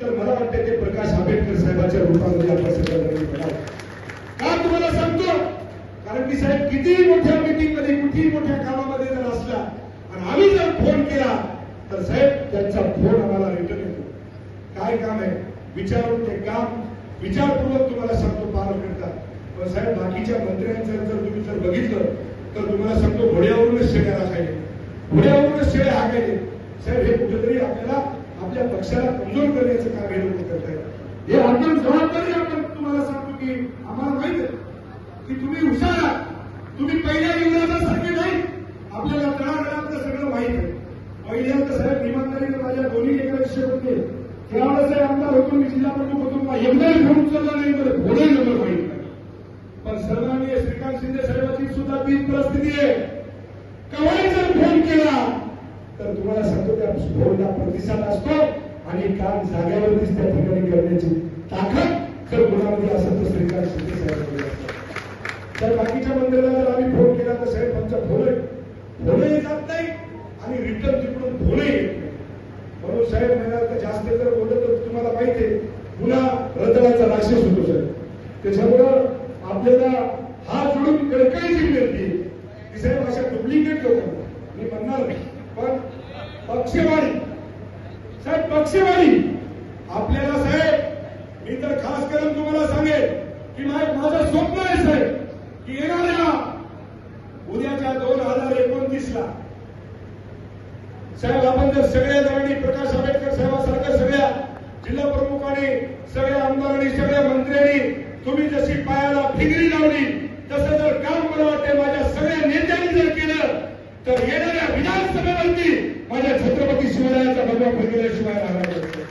तर मला वाटतं ते प्रकाश आंबेडकर साहेबांच्या रूपामध्ये आपण सगळ्यांनी करावं. का तुम्हाला सांगतो, कारण की साहेब कितीही मोठ्या मीटिंग मध्ये कुठेही मोठ्या कामामध्ये जर असला आणि आम्ही जर फोन केला तर साहेब त्यांचा फोन आम्हाला रिटर्न येतो. काय काम आहे विचारून ते काम विचारपूर्वक तुम्हाला सांगतो पार करतात. पण साहेब बाकीच्या मंत्र्यांचं जर तुम्ही जर बघितलं तर तुम्हाला सांगतो घोड्यावरूनच शेळ्या राखायचे, घोड्यावरूनच शेळ्या हाकायचे. साहेब हे कुठेतरी आपल्याला आपल्या पक्षाला कमजोर करण्याचं काम हे लोक करत आहेत. हे आपण जबाबदारी आपण तुम्हाला सांगतो की आम्हाला माहित आहे की तुम्ही हुशार आहात, तुम्ही पहिल्या युवराजासारखे नाही. आपल्याला तळागाळातलं सगळं माहित आहे. पहिल्यांदा साहेब इमानदारीने माझ्या दोन्ही लेकरांचे होते त्यावेळेस आमदार होतो, मी जिल्हा प्रमुख होतो, एकदाही फोन उचलला नाही, मला फोनही नंबर माहित नाही. पण सर्वांनी श्रीकांत शिंदे साहेबांची सुद्धा तीच परिस्थिती आहे. केव्हाही जर फोन केला तर तुम्हाला सांगतो त्या फोनला प्रतिसाद असतो आणि काम जाग्यावरतीच त्या ठिकाणी करण्याची ताकद जर कोणामध्ये असेल तर श्रीकांत शिंदे साहेबांकडे असतो. तर बाकीच्या मंत्र्याला जर आम्ही फोन केला तर साहेब आमचा फोनही जात नाही आणि रिटर्न तिकडून फोनही येत नाही. म्हणून साहेब म्हणाल जास्त जर बोललं तर तुम्हाला माहिती आहे पुन्हा रंधनाचा राक्षस होतो साहेब. त्याच्यामुळं आपल्याला हात जोडून कळकळीची विनंती की साहेब अशा डुप्लिकेट लोकांना मी म्हणणार नाही, पण पक्षवादी साहेब पक्षवादी आपल्याला साहेब मी तर खास करून तुम्हाला सांगेल की माझं स्वप्न आहे साहेब की येणाऱ्या उद्याच्या 2029ला साहेब आपण जर सगळ्या जणांनी प्रकाश आंबेडकर साहेबांसारख्या सगळ्या जिल्हा प्रमुखांनी सगळ्या आमदारांनी सगळ्या मंत्र्यांनी तुम्ही जशी पायाला फिगरी लावली तसं जर काम मला वाटते माझ्या सगळ्या नेत्यांनी जर केलं तर येणाऱ्या विधानसभेवरती माझ्या छत्रपती शिवरायांचा भगवा फिरल्याशिवाय राहणार नाही.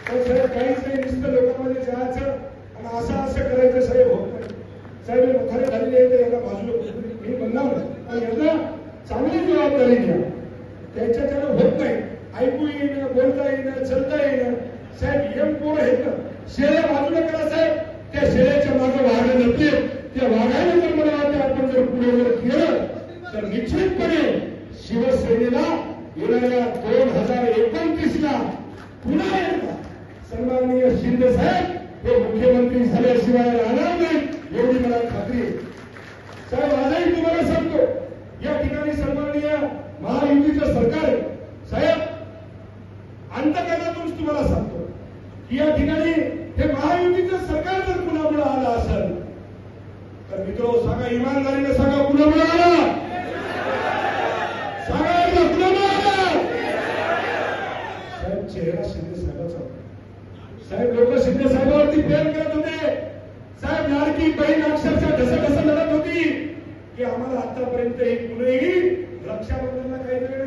पण साहेब काहीच नाही, नुसतं लोकांमध्ये जायचं आणि असं करायचं साहेब होत नाही. साहेब खरे झालेले आहे याला बाजूला मी म्हणणार पण यांना चांगली जबाबदारी घ्या. त्याच्याच्यानं होत नाही, ऐकू येईन बोलता येईन चलता येईन. साहेब एम पोरं आहेत ना शेळ्या बाजूला करा साहेब, त्या शेळ्याच्या मागे वाघ नसते, त्या वाघाने जर मला वाटतं आपण जर पुढे जर केलं तर निश्चितपणे शिवसेनेला येणाऱ्या 2029ला पुन्हा एकदा सन्माननीय शिंदे साहेब हे मुख्यमंत्री झाल्याशिवाय राहणार नाही एवढी मला खात्री आहे. साहेब आजही तुम्हाला सांगतो या ठिकाणी सन्माननीय महायुतीचं सरकार आहे साहेब. अंतकरणातून तुम्हाला सांगतो की या ठिकाणी हे महायुतीचं सरकार जर कुणामुळे आलं असेल तर मित्र सांगा इमानदारीने सांगा कुणामुळे आलं, सांगा कुणामुळे आलं. साहेब चेहरा शिंदे साहेबांचा साहेब लोक शिंदे साहेबांवरती प्रेम करत होते साहेब. लाडकी बहीण अक्षरशः ढसढस लढत होती की आम्हाला आतापर्यंत एक कुणीही रक्षाबंधनला काही वेळ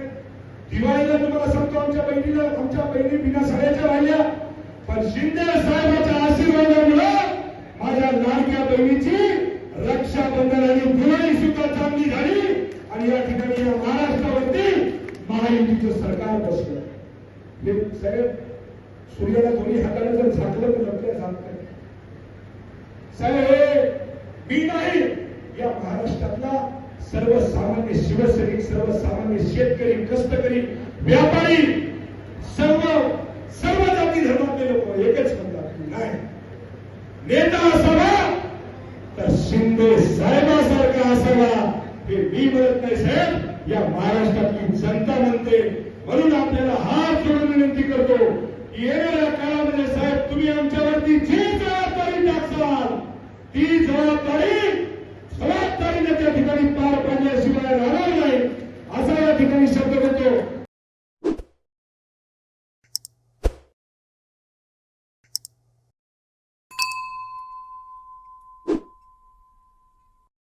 दिवाळीला तुम्हाला सांगतो आमच्या बहिणी बिना साड्याच्या राहिल्या, पण शिंदे साहेबांच्या आशीर्वादामुळे माझ्या लाडक्या बहिणीची रक्षाबंधन आणि दिवाळी सुद्धा चांगली झाली आणि या ठिकाणी या महाराष्ट्रावरती महायुतीचं सरकार बसलं. हे साहेब सूर्याला दोन्ही हाताने जर झाकलं तर लपल्या जात नाही साहेब. हे मी नाही, या महाराष्ट्रातला सर्वसामान्य शिवसैनिक, सर्वसामान्य शेतकरी, कष्टकरी, व्यापारी, सर्व जाती धर्मातले लोक एकच म्हणतात नाही नेता असावा तर शिंदे साहेबांसारखा असावा. हे मी म्हणत नाही साहेब, या महाराष्ट्रातली जनता म्हणते. म्हणून आपल्याला हात जोडून विनंती करतो की येणाऱ्या काळामध्ये साहेब तुम्ही आमच्यावरती जी जबाबदारी टाकसाल ती जबाबदारीने त्या ठिकाणी पार पाडल्याशिवाय राहणार नाही असा या ठिकाणी शब्द